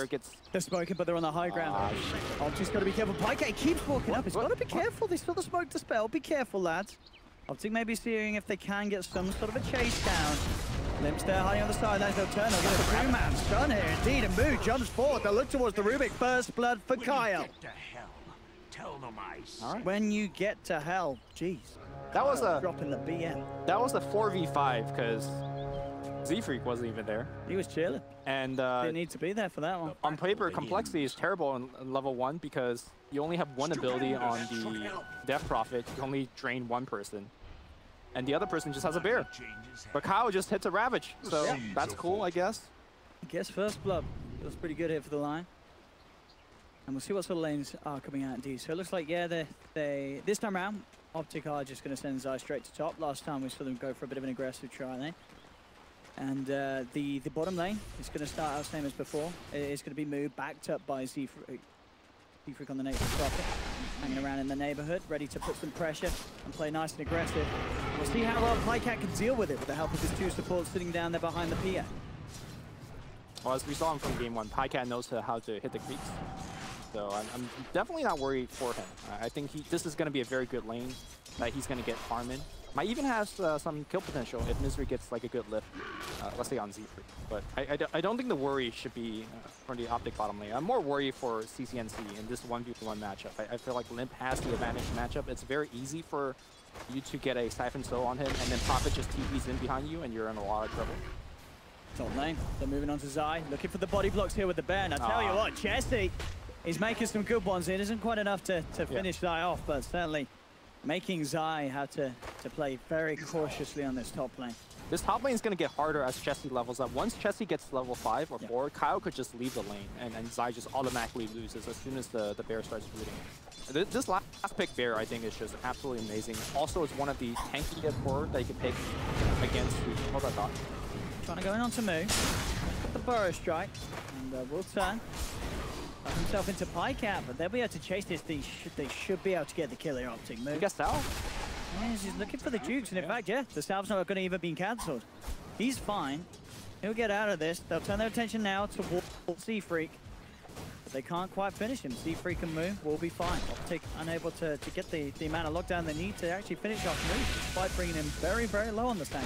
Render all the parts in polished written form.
gets... They're smoking, but they're on the high ground. Optic's got to be careful. Pyke keeps walking up. He's got to be careful. They still the smoke to spell. Be careful, lads. Optic may be seeing if they can get some sort of a chase down. Limp's there hiding on the sidelines. They'll turn. They'll get a two-man stun here. Indeed, and Moo jumps forward. They'll look towards the Rubik. First blood for Kyle. Tell them All right. When you get to hell, jeez. That was a drop in the BM. That was a 4v5 because Z-Freak wasn't even there. He was chilling. And didn't need to be there for that one. On paper, complexity is terrible in level 1 because you only have one ability on the Death Prophet. You only drain one person. And the other person just has a bear. But Kyle just hits a Ravage. So that's cool, I guess. I guess first blood. Feels pretty good here for the line. And we'll see what sort of lanes are coming out indeed. So it looks like, yeah, they this time around, Optic are just going to send Zai straight to top. Last time we saw them go for a bit of an aggressive try there. And the bottom lane is going to start out same as before. It's going to be moved, backed up by Z-Freak on the native Prophet, hanging around in the neighborhood, ready to put some pressure and play nice and aggressive. We'll see how well Pycat can deal with it with the help of his two supports sitting down there behind the PA. Well, as we saw him from game 1, Pycat knows how to hit the creeps. So I'm definitely not worried for him. I think this is going to be a very good lane that he's going to get farm in. Might even have some kill potential if Misery gets like a good lift, let's say on Z-Freak. But I don't think the worry should be for the Optic bottom lane. I'm more worried for CCNC in this 1v1 matchup. I feel like Limp has the advantage matchup. It's very easy for you to get a Siphon Soul on him, and then Prophet just TPs in behind you, and you're in a lot of trouble. Top lane, they're moving on to Zai, looking for the body blocks here with the bear. And I tell you what, Chesty is making some good ones. It isn't quite enough to finish Zai off, but certainly making Zai have to play very cautiously on this top lane. This top lane is going to get harder as Chesty levels up. Once Chesty gets level 5 or 4, Kyle could just leave the lane, and Zai just automatically loses as soon as the bear starts rooting. This last pick bear, I think, is just absolutely amazing. Also, it's one of the tankiest forward that you can pick against the... Hold on, Doc. Trying to go in on to Moo. The Burrow Strike, and will turn. Got himself into Pycat, but they'll be able to chase this. They should be able to get the kill here, Optic. Moo. You guess so? Yes, he's looking for the Dukes, and in fact, the salve's not going to even be cancelled. He's fine. He'll get out of this. They'll turn their attention now towards Z-Freak. But they can't quite finish him. Z-Freak and Moo will be fine. Optic unable to get the amount of lockdown they need to actually finish off Moo, despite bringing him very, very low on the stand.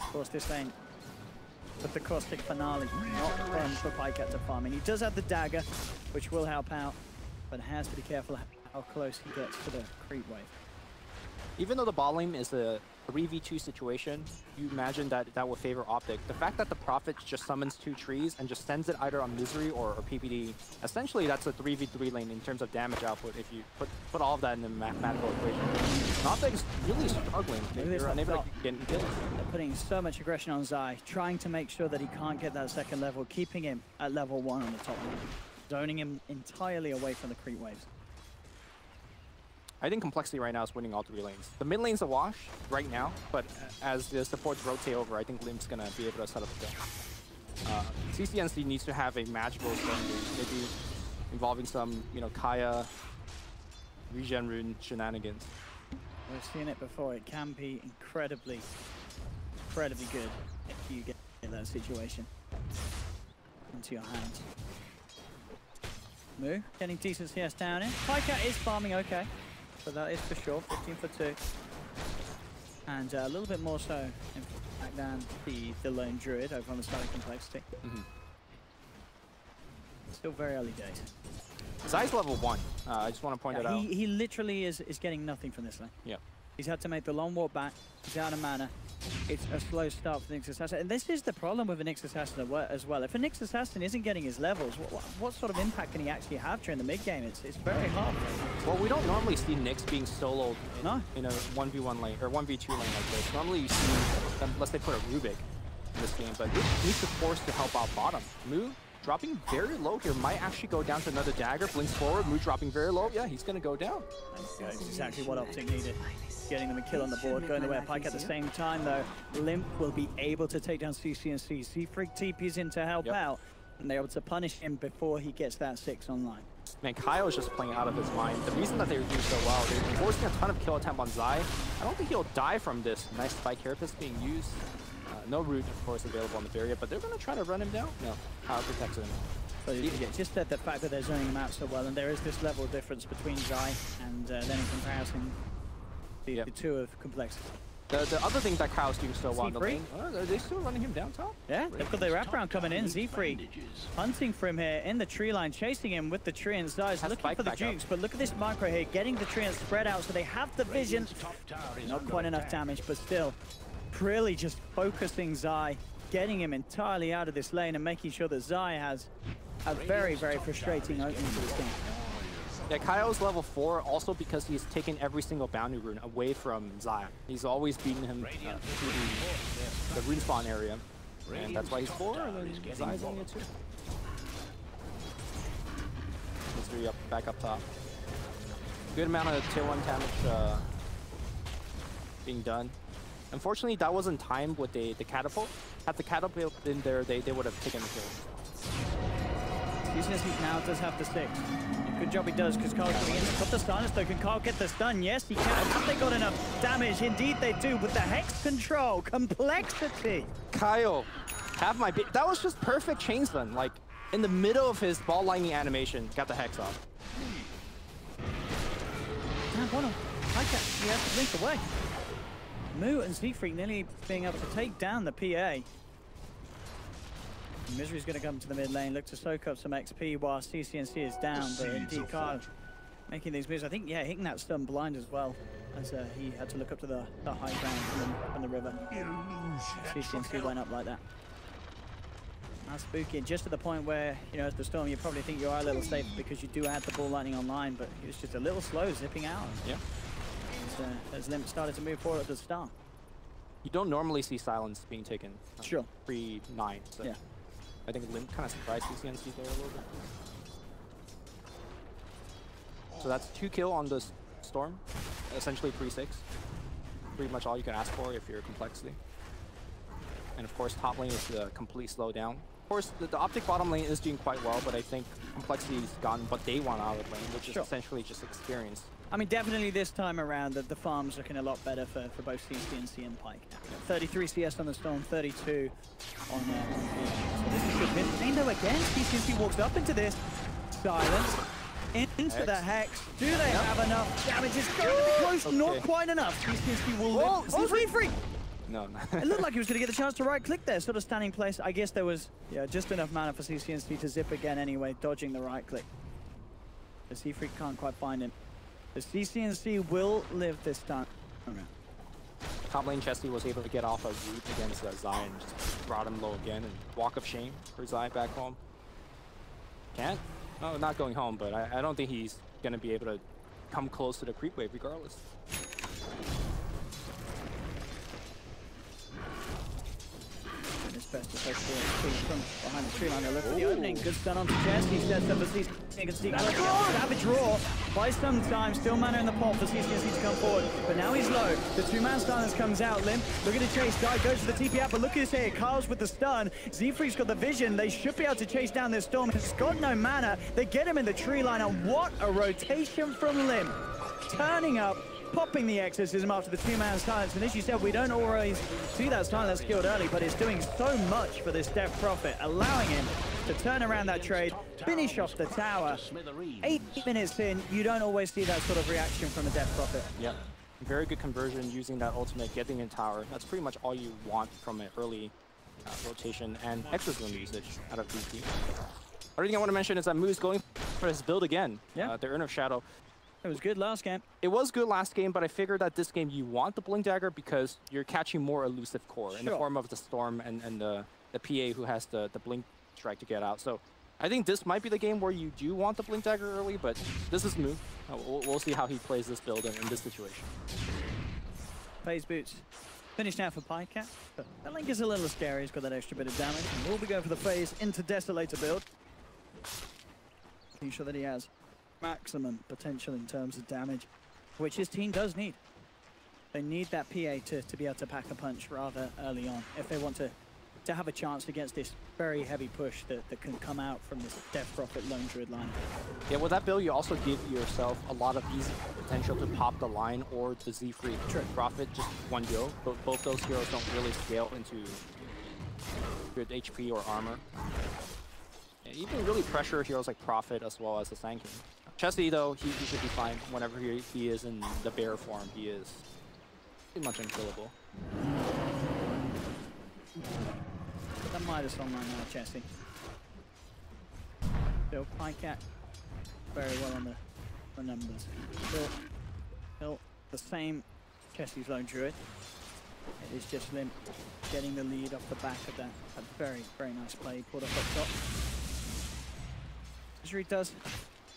Of course, this lane with the caustic finale, not fun for Pycat to farm. And he does have the dagger, which will help out, but has to be careful how close he gets to the creep wave. Even though the bot lane is a 3v2 situation, you imagine that will favor Optic. The fact that the Prophet just summons 2 trees and just sends it either on Misery or PPD, essentially that's a 3v3 lane in terms of damage output if you put all of that in the mathematical equation. And Optic is really struggling. They're unable to get kills. They're putting so much aggression on Zai, trying to make sure that he can't get that second level, keeping him at level 1 on the top lane, zoning him entirely away from the creep waves. I think complexity right now is winning all 3 lanes. The mid lane's a wash right now, but as the supports rotate over, I think Limp's gonna be able to set up a kill. CCNC needs to have a magical zone, maybe involving some, Kaya, regen rune shenanigans. We've seen it before. It can be incredibly good if you get that situation into your hands. Moo getting decent CS down in. Pycat is farming okay. So that is for sure, 15 for 2. And a little bit more so, in fact, than the lone druid over on the side of complexity. Still very early days. Zai's level 1. I just want to point that out. He literally is getting nothing from this lane. Yeah. He's had to make the long walk back. He's out of mana. It's a slow start for the Nyx Assassin. And this is the problem with a Nyx Assassin as well. If a Nyx Assassin isn't getting his levels, what sort of impact can he actually have during the mid-game? It's very hard. Well, we don't normally see Nyx being soloed in a 1v1 lane, or 1v2 lane like this. Normally you see them, unless they put a Rubik in this game, but this needs to force to help out bottom. Moo dropping very low here, might actually go down to another dagger, blinks forward, Moo dropping very low. Yeah, he's gonna go down. That's exactly what Optic needed. Getting them a kill on the board, going away at Pyke at the same time though. Limp will be able to take down CCNC. Z-Freak TP's in to help out, and they're able to punish him before he gets that 6 online. Man, Kyle is just playing out of his mind. The reason that they were doing so well, they're forcing a ton of kill attempt on Zai. I don't think he'll die from this. Nice spike carapace being used. No root, of course, available on the barrier, but they're going to try to run him down. No, Kyle protects him. But just the fact that they're zoning him out so well, and there is this level of difference between Zai and then in comparison, the two of complexity. The other thing that Kyle's doing so well in the lane, are they still running him down top? Yeah, they've got their wraparound coming in. Z-Freak hunting for him here in the tree line, chasing him with the tree and Zai's looking for the jukes. But look at this micro here, getting the tree and spread out so they have the vision. Not quite enough damage, but still, really just focusing Zai, getting him entirely out of this lane and making sure that Zai has a very, very frustrating opening to this game. Yeah, Kyle's level 4 also because he's taken every single boundary rune away from Zai. He's always beaten him through the rune spawn area. And that's why he's 4, and then Zai's only a 2. He's 3 up, back up top. Good amount of tier 1 damage being done. Unfortunately, that wasn't timed with the catapult. Had the catapult in there, they would have taken the kill. DCNC now does have the 6. Good job he does, because Carl's coming in to put the stun. So can Carl get the stun? Yes, he can. Have they got enough damage? Indeed they do, with the Hex control. Complexity. Kyle, have my... That was just perfect chain stun. Like, in the middle of his ball lightning animation, got the Hex off. Damn, what a... He has to blink away. Moo and Z-Freak nearly being able to take down the PA. Misery's going to come to the mid lane, look to soak up some XP while CCNC is down, but indeed Carl making these moves. I think, yeah, hitting that stun blind as well, as he had to look up to the high ground from the river. CCNC went up like that. That's spooky, just to the point where, you know, as the Storm, you probably think you are a little safer because you do have the ball lightning online, but he was just a little slow zipping out. Yeah. As Limp started to move forward at the start. You don't normally see silence being taken Sure. pre-9, so yeah. I think Limp kind of surprised CCNC there a little bit. So that's 2 kill on the Storm, essentially 3-6. Pretty much all you can ask for if you're Complexity. And of course, top lane is a complete slowdown. Of course, the Optic bottom lane is doing quite well, but I think Complexity's gotten what they want out of the lane, which is essentially just experience. I mean, definitely this time around, the farm's looking a lot better for both CCNC and Pyke. 33 CS on the Storm, 32 on PA. So this is good. Mid-lane again, CCNC walks up into this. Silence. Into the Hex. Do they have enough damage? It's going to be close, not quite enough. CCNC will live. Z-Freak! No. It looked like he was going to get the chance to right-click there, sort of standing place. I guess there was just enough mana for CCNC to zip again anyway, dodging the right-click. The Z-Freak can't quite find him. The CCNC will live this time. Top lane Chesty was able to get off a root against Zai and just brought him low again, and walk of shame for Zai back home. Can't? No, not going home, but I don't think he's going to be able to come close to the creep wave regardless. Best to take from behind the tree line. Look at the opening. Good stun onto Jess. He sets up a CCNC. Savage Roar. By some time, still mana in the pot for CCNC to come forward. But now he's low. The 2-man silence comes out. Limp looking to chase. Guy goes for the TP out, but look at this here. Kyle's with the stun. Z-Freak's got the vision. They should be able to chase down this Storm. He's got no mana. They get him in the tree line. And what a rotation from Limp. Turning up. Popping the exorcism after the 2-man silence, and as you said, we don't always see that silence skilled early, but it's doing so much for this Death Prophet, allowing him to turn around that trade, finish off the tower. 8 minutes in, you don't always see that sort of reaction from a Death Prophet. Yep. Very good conversion using that ultimate, getting in tower. That's pretty much all you want from an early rotation and exorcism usage out of DP. Other thing I want to mention is that Moo's going for his build again. Yeah. The Urn of Shadow. It was good last game. It was good last game, but I figured that this game you want the Blink Dagger because you're catching more elusive core in the form of the Storm and the PA who has the Blink Strike to get out. So I think this might be the game where you do want the Blink Dagger early, but this is Moo. We'll see how he plays this build in this situation. Phase boots. Finished now for Pyke. That Link is a little scary. He's got that extra bit of damage. We'll be going for the phase into Desolator build. Making sure that he has maximum potential in terms of damage, which his team does need. They need that PA to be able to pack a punch rather early on if they want to have a chance against this very heavy push that can come out from this Death Prophet Lone Druid line. Yeah, with that build, you also give yourself a lot of easy potential to pop the line or the Z-Freak Prophet just one go. But both those heroes don't really scale into good HP or armor. And you can really pressure heroes like Prophet as well as the Sand King. Chesty though, he should be fine whenever he is in the bear form. He is pretty much unkillable. Put that Midas on right now, Chesty. Still Pycat very well on the numbers. Still the same Chesty's lone druid. It is just Limp getting the lead off the back of that. A very, very nice play. Pulled up top. Misery does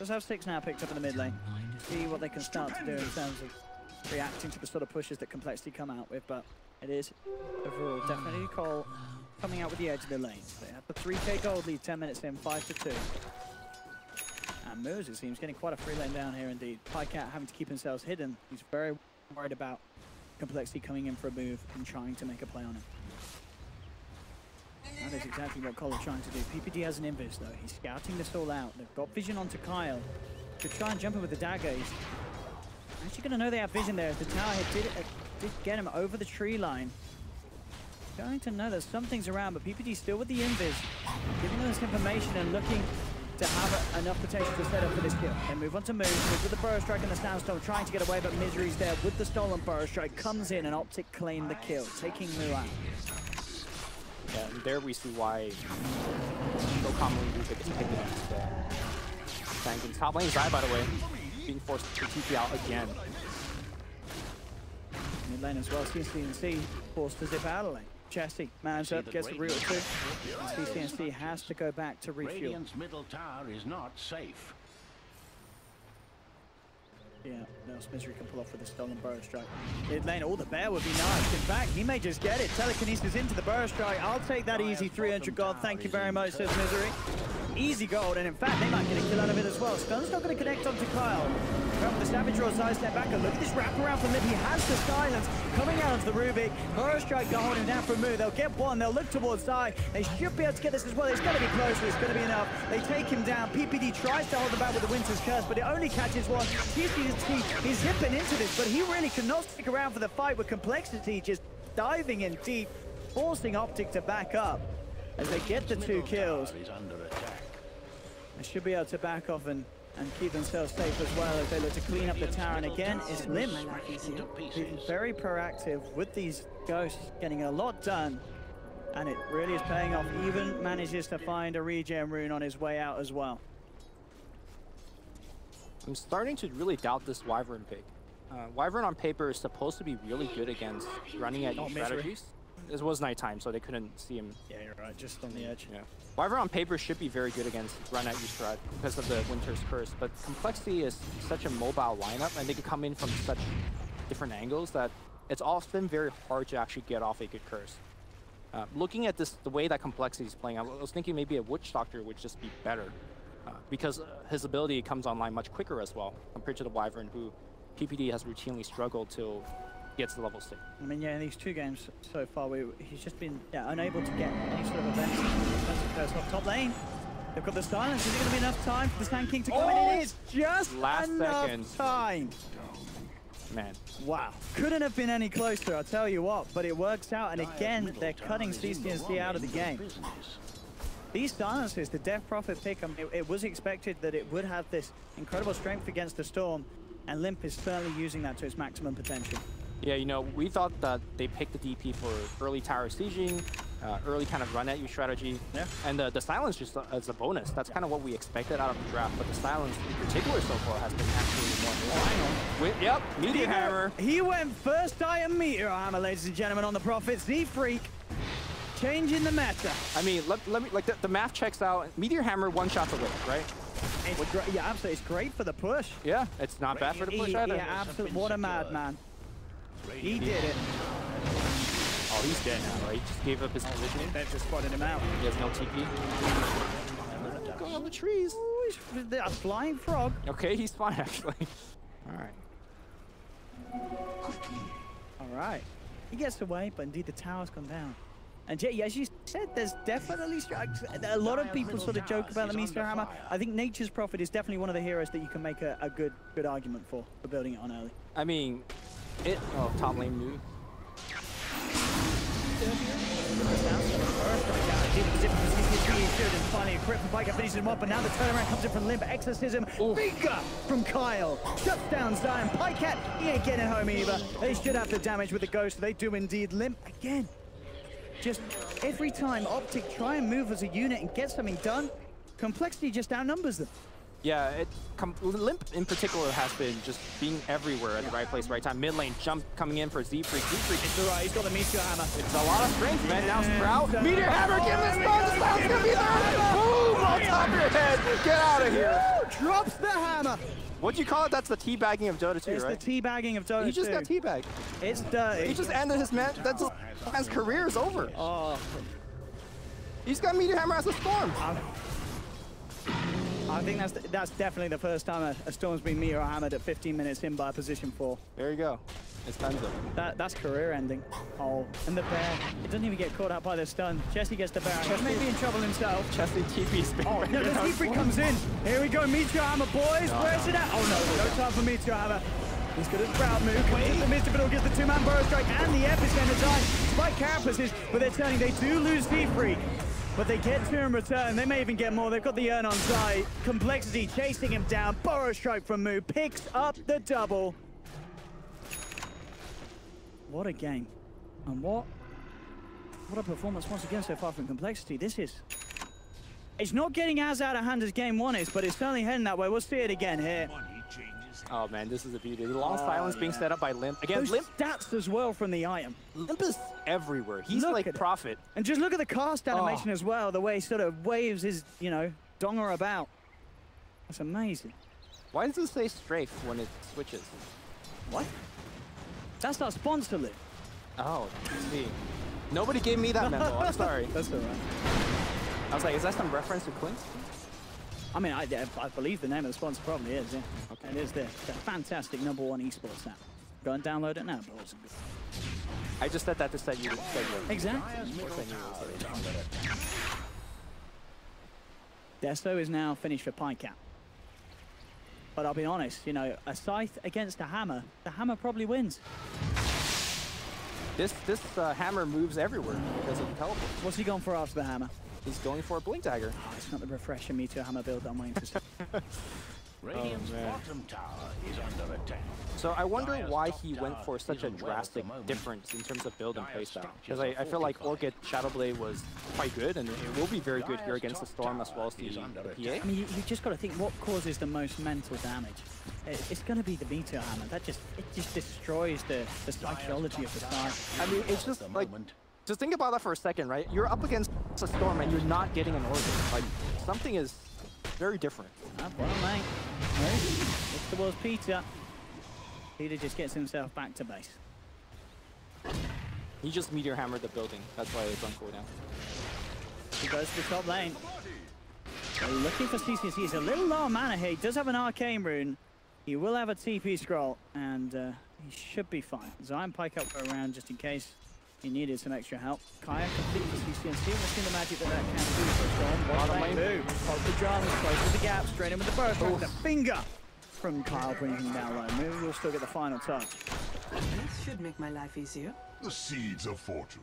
have 6 now picked up in the mid lane. See what they can start to do in terms of reacting to the sort of pushes that Complexity come out with, but it is overall definitely Cole coming out with the edge of the lane. They have the 3k gold lead 10 minutes in, 5-2. And Moose, it seems, getting quite a free lane down here indeed. Pycat having to keep themselves hidden. He's very worried about Complexity coming in for a move and trying to make a play on him. That is exactly what Cole is trying to do. PPD has an invis though. He's scouting this all out. They've got vision onto Kyle to try and jump in with the dagger. He's actually going to know they have vision there. If the tower hit did get him over the tree line. Going to know that something's around, but PPD still with the invis, giving them this information and looking to have enough potential to set up for this kill. They move on to Moose with the Burrow Strike and the Sandstorm, trying to get away, but Misery's there with the stolen Burrow Strike, comes in and Optic claim the kill, taking Moo out. Yeah, and there we see why so commonly Rubik is picking against Sand King's top lane. Zai, by the way, being forced to TP out again. Mid lane as well, CNC forced to zip out of lane. Chesty mans up, gets the root too. CNC has to go back to refuel. Radiant's middle tower is not safe. Yeah, else Misery can pull off with the stolen Burrow Strike. Mid lane, the bear would be nice. In fact, he may just get it. Telekinesis into the Burrow Strike. I'll take that easy 300 gold. Thank you very much, says Misery. Easy gold, and in fact, they might get a kill out of it as well. Stun's not going to connect onto Kyle. From the Savage Roar side step back, and look at this wraparound from Lib. He has the silence coming out of the Rubik. Burrow Strike got holding down for a move. They'll get one. They'll look towards side. They should be able to get this as well. It's going to be close. It's going to be enough. They take him down. PPD tries to hold the back with the Winter's Curse, but it only catches one. He's zipping into this, but he really cannot stick around for the fight with Complexity just diving in deep, forcing Optic to back up as they get the 2 kills. They should be able to back off and keep themselves safe as well as they look to clean up the tower. And again, it's Limp being very proactive with these ghosts, getting a lot done. And it really is paying off. Even manages to find a regen rune on his way out as well. I'm starting to really doubt this Wyvern pick. Wyvern on paper is supposed to be really good against running at you strategies. It was nighttime, so they couldn't see him. Yeah, you're right, just on the edge. Yeah. Wyvern on paper should be very good against run at you strat because of the Winter's Curse, but Complexity is such a mobile lineup and they can come in from such different angles that it's often very hard to actually get off a good curse. Looking at this, the way that Complexity is playing, I was thinking maybe a Witch Doctor would just be better because his ability comes online much quicker as well compared to the Wyvern, who PPD has routinely struggled to gets to level 6. I mean, yeah, in these 2 games so far, he's just been unable to get any sort of event off top lane. They've got the silence. Is it going to be enough time for the Sand King to come in? It is just last enough seconds. time. Man. Wow. Couldn't have been any closer, I'll tell you what. But it works out, and again, they're cutting CCNC out of the game. These silences, the Death Prophet pick, I mean, it was expected that it would have this incredible strength against the Storm, and Limp is certainly using that to its maximum potential. Yeah, you know, we thought that they picked the DP for early tower sieging, early kind of run at you strategy. Yeah. And the silence just as a bonus. That's kind of what we expected out of the draft. But the silence in particular so far has been actually more. Yep, Meteor Hammer. He went first item Meteor Hammer, ladies and gentlemen, on the Prophet. Z-Freak changing the meta. I mean, let me like the math checks out. Meteor Hammer one-shots away, right? It's great. Yeah, absolutely. It's great for the push. Yeah, it's not bad for the push either. Yeah, absolutely. What a madman. He did it. Oh, he's dead now, right? He just gave up his positioning. They've just spotted him out. He has no TP. Going on the trees. Ooh, he's a flying frog. Okay, he's fine, actually. All right. He gets away, but indeed the tower's gone down. And Jay, as you said, there's definitely a lot of people sort of joke about the Meteor Hammer. I think Nature's Prophet is definitely one of the heroes that you can make a good argument for building it on early. I mean, top lane move. this down. So the first coming down. Even as if it was CCP good and finally equipped from Pika finishes him up, but now the turnaround comes in from Limp. Exorcism. Finger from Kyle. Shuts down Zion. Pycat, he ain't getting home either. They should have the damage with the Ghost. They do indeed. Limp again. Just every time Optic try and move as a unit and get something done, Complexity just outnumbers them. Yeah, Limp in particular has been just being everywhere at the right place, right time. Mid lane jump coming in for Z-Freak. Z-Freak. It's alright, he's got the Meteor Hammer. It's a lot of strength, man. Now Sprout. Meteor Hammer, give him the stun. The Sprout's gonna be there. Boom! On top of your head. Get out of here. Drops the hammer. What'd you call it? That's the teabagging of Dota 2, It's right? the teabagging of Dota 2. He just got teabagged. It's dirty. He just ended his man. That's his career is over. Oh. He's got Meteor Hammer as a Storm. I think that's definitely the first time a Storm's been Meteor Hammered at 15 minutes in by position 4. There you go. It's Tenzo. That's career ending. Oh, and the bear. It doesn't even get caught out by the stun. Jesse gets the bear. He may be in trouble himself. Chesty TP's been. Oh, no, the T-Freak comes in. Here we go, Meteor Hammer, boys. Where's it at? Oh, no time for Meteor Hammer. He's got his Sprout move. Comes in the midst, but he'll get the two-man burrow strike and the F is going to die. Spike carapaces, but they're turning. They do lose T-Freak. But they get to in return. They may even get more. They've got the Urn on side. Complexity chasing him down. Burrow strike from Moo. Picks up the double. What a game. And what a performance once again so far from Complexity. This is... It's not getting as out of hand as game 1 is, but it's certainly heading that way. We'll see it again here. Oh man, this is a beauty. The long silence being set up by Limp. Again, Those Limp stats as well from the item. Limp is everywhere. He's Look like at it. Prophet. And just look at the cast animation as well, the way he sort of waves his, you know, donger about. That's amazing. Why does it say strafe when it switches? What? That's not sponsored. Oh, see. Nobody gave me that memo. I'm sorry. That's all right. I was like, is that some reference to Clint? I mean, I believe the name of the sponsor probably is, yeah. Okay. It is the fantastic #1 esports app. Go and download it now, boys. I just said that to set you. Exactly. Desto is now finished for Pycat. But I'll be honest, you know, a Scythe against a Hammer, the Hammer probably wins. This hammer moves everywhere because of the teleport. What's he going for after the Hammer? He's going for a Blink Dagger. Oh, it's not the refresher Meteor Hammer build that I'm waiting to see. Radiant's bottom tower is under attack. So I wonder why he went for such a drastic difference in terms of build and playstyle. Because I feel like Orchid Shadowblade was quite good, and it will be very good here against the Storm as well as the PA. I mean, you just got to think what causes the most mental damage. It's going to be the Meteor Hammer. It just destroys the psychology of the side. I mean, it's just like, just think about that for a second, right? You're up against a Storm and you're not getting an Orchid. Like, something is very different. Well, mate. Look towards Peter. Peter just gets himself back to base. He just Meteor Hammered the building. That's why it's on cooldown. He goes to the top lane. They're looking for CCC. He's a little low on mana here. He does have an Arcane Rune. He will have a TP scroll, and he should be fine. Zion Pike up for a round just in case he needed some extra help. Kaya complete for CCNC. We'll see the magic that can do for Storm. Bottom lane move. Poke the drums, close to the gap, straight in with the burst. The finger from Kyle brings him down low. Maybe we'll still get the final touch. This should make my life easier. The seeds of fortune.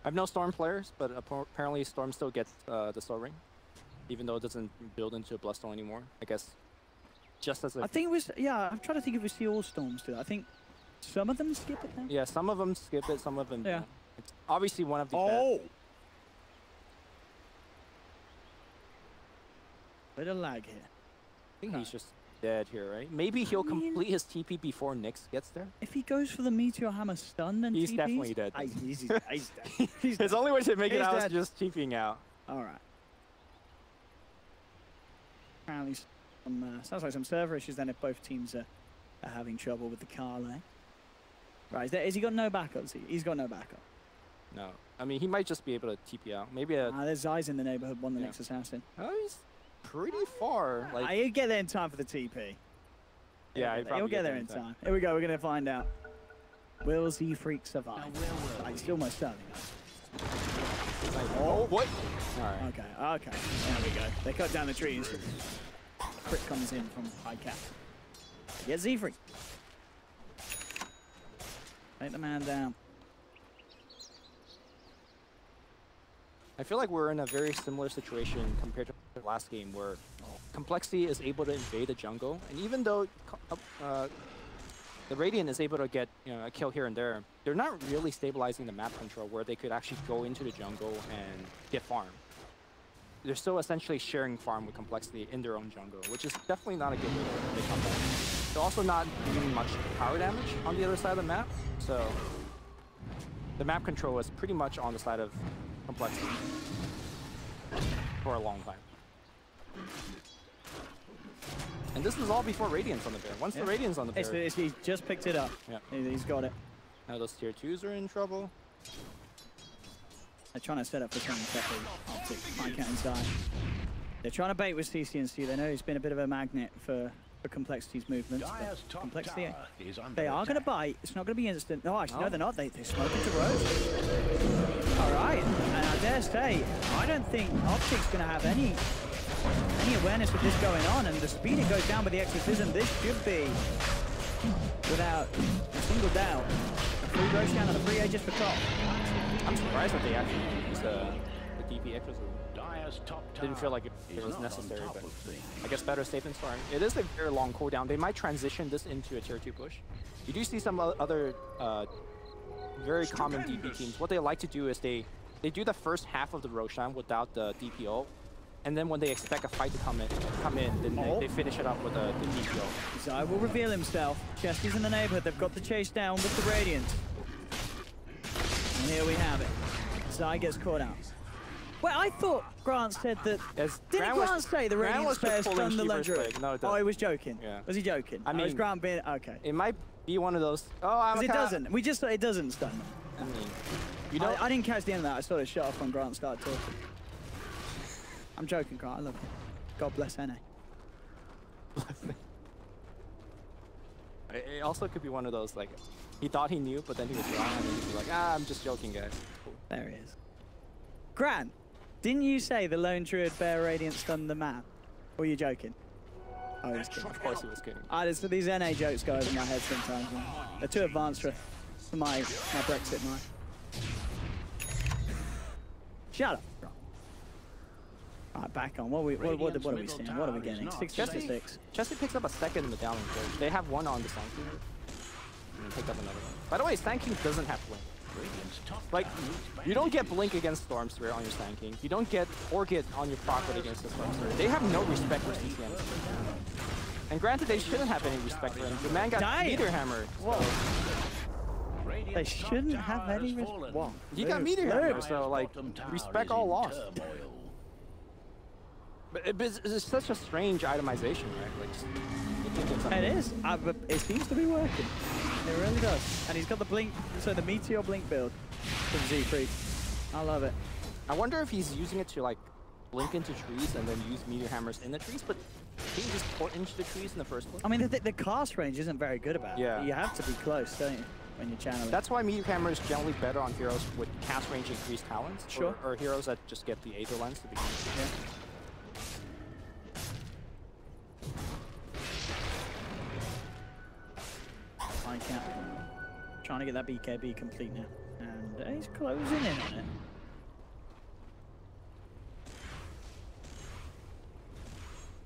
I have no Storm players, but apparently Storm still gets the Soul Ring, even though it doesn't build into a Bloodstone anymore. I guess just as a... I think it was, yeah, I'm trying to think if we see all Storms do that. I think some of them skip it now. Yeah, some of them skip it, some of them yeah. don't. It's obviously one of the best. Bit of lag here. I think he's just dead here, right? Maybe he'll complete his TP before Nyx gets there. If he goes for the Meteor Hammer stun, then he's TPs, definitely dead. He's dead. He's His only way to make it out dead. is just TPing out. All right. Apparently, sounds like some server issues then if both teams are having trouble with the car lane. Right, is he got no backup? He's got no backup. No. I mean, he might just be able to TP out. Maybe a... there's eyes in the neighborhood, the next assassin. Oh, he's pretty far. Like... He'll get there in time for the TP. Yeah, he'll get there in time. Here we go, we're going to find out. Will Z-Freak survive? He's still most certainly not. Oh, what? All right. Okay. There we go. They cut down the trees. Crit comes in from Pycat. Get Z-Freak. Take the man down. I feel like we're in a very similar situation compared to the last game where Complexity is able to invade the jungle, and even though the Radiant is able to get a kill here and there, they're not really stabilizing the map control where they could actually go into the jungle and get farm. They're still essentially sharing farm with Complexity in their own jungle, which is definitely not a good way to play combat. They're also not doing much power damage on the other side of the map, so the map control is pretty much on the side of Complexity for a long time. And this is all before Radiant's on the bear. Once the Radiant's on the bear... He just picked it up. Yeah. He's got it. Now those tier 2s are in trouble. They're trying to set up for something separate. Optic, PyCat inside. They're trying to bait with CCNC. They know he's been a bit of a magnet for Complexity's movements. Complexity, they are going to bite. It's not going to be instant. No, actually, no, they're not. They smoke into Rose. All right. And I dare say, I don't think Optic's going to have any awareness of this going on. And the speed it goes down with the exorcism, this should be, without a single doubt, a free Roshan and a free Aegis for top. I'm surprised that they actually used the DP exorcism. Didn't feel like it was necessary, but I guess better safe than sorry. It is a very long cooldown. They might transition this into a tier 2 push. You do see some other very common DP teams. What they like to do is they do the first half of the Roshan without the DPO, and then when they expect a fight to come in, then they finish it up with the DPO. Zai will reveal himself. Chesty's in the neighborhood. They've got the chase down with the Radiant. And here we have it. Zai gets caught out. Well, I thought Grant said that... Didn't Grant say the Radiant Spare stunned the Ledger? No, oh, he was joking. Yeah. Was he joking? I mean, was Grant being... Okay. It might be one of those... Oh, because it doesn't. We just thought it doesn't stun them. I mean, you know... I didn't catch the end of that. I saw it shut off when Grant started talking. I'm joking, Grant. I love you. God bless NA. It also could be one of those, like, he thought he knew, but then he was wrong, and then he was like, I'm just joking, guys. Cool. There he is. Grant, didn't you say the Lone Druid Bear Radiant stunned the map? Or were you joking? Oh, he was kidding. Of course he was kidding. So these NA jokes go over my head sometimes. They're too advanced for my Brexit mind. Shut up, Grant. Alright, back on. What are we seeing? What are we getting? 6-6. Chesty picks up a second in the down lane. They have one on the Sand King. And picked up another one. By the way, Sand King doesn't have Blink. Like, you don't get Blink against Storm Spirit on your Sand King. You don't get Orchid on your Prophet against the Storm Spirit. They have no respect for CCMs. And granted, they shouldn't have any respect for him. The man got Meteor Hammered. Whoa. They shouldn't have any respect. Whoa. He got Meteor Hammered, so, like, respect all lost. But it's such a strange itemization, right? Like, it is. It seems to be working. It really does. And he's got the Blink, so the Meteor Blink build from Z-Freak. I love it. I wonder if he's using it to, like, blink into trees and then use Meteor Hammers in the trees, but can you just port into the trees in the first place? I mean, the cast range isn't very good about it. You have to be close, don't you, when you're channeling? That's why Meteor Hammer is generally better on heroes with cast range increased talents. Sure. Or heroes that just get the Aether Lens to begin with. Yeah. PyCat trying to get that BKB complete now, and he's closing in on it.